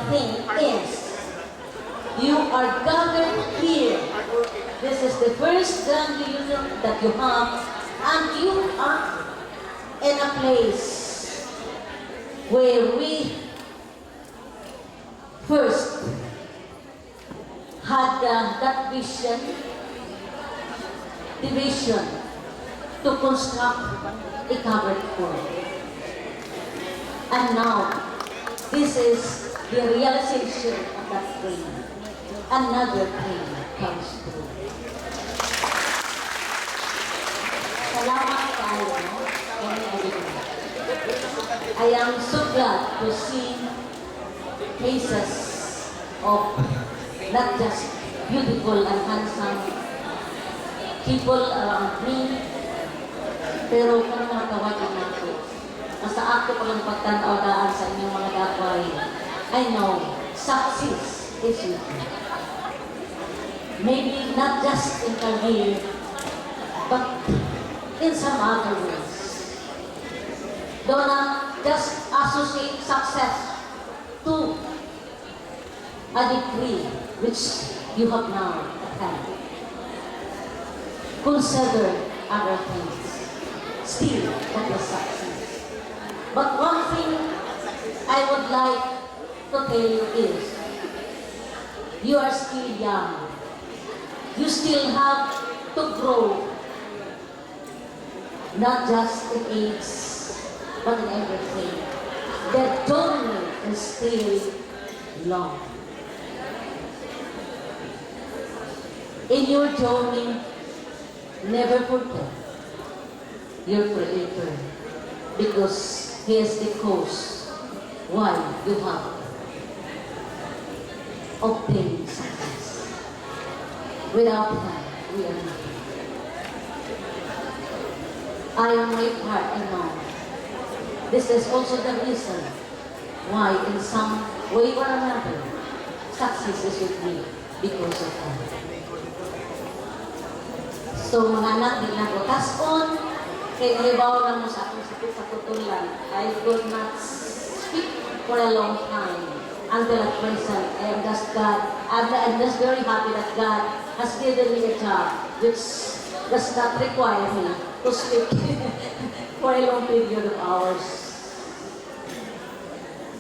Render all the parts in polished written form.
thing is, you are gathered here. This is the first grand reunion that you have, and you are in a place where we first had that vision, the vision to construct a covered court. And now, this is the realization of that dream. Another dream comes true. Salamat tayo, no? I am so glad to see faces of not just beautiful and handsome people around me, pero kung mga kawagan nato, nasa akto ko lang pagtanaw-daan sa inyong mga dapay, I know success is with you. Maybe not just in career, but in some other ways. Do not just associate success to a degree which you have now attained. Consider other things. Still, that is success. But one thing I would like to tell you is, you are still young. You still have to grow, not just in age, but in everything. The journey is still long. In your journey, never forget your Creator, because He is the cause why you have obtained success. Without Him, we are nothing. I am my part, I know. This is also the reason why, in some way or another, success is with me because of Him. So, mga anak, di na ko tason, kay nalibaw lang mo sa akong sakit sa tutulan. I could not speak for a long time until at present. And just God, I'm just very happy that God has given me a job which does not require me to speak for a long period of hours.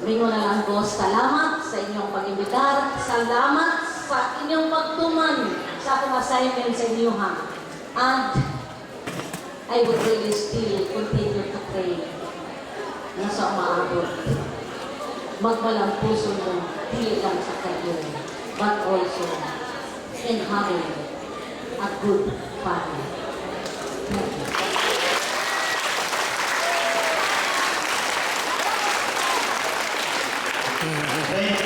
Ringo na lang po, salamat sa inyong pag-imbitar, salamat sa inyong pagtuman sa akong assignment sa inyo, ha. And I would really still continue to pray na sa umaabot. Magbalang puso mo, hindi lang sa career, but also in having a good family. Thank you. Thank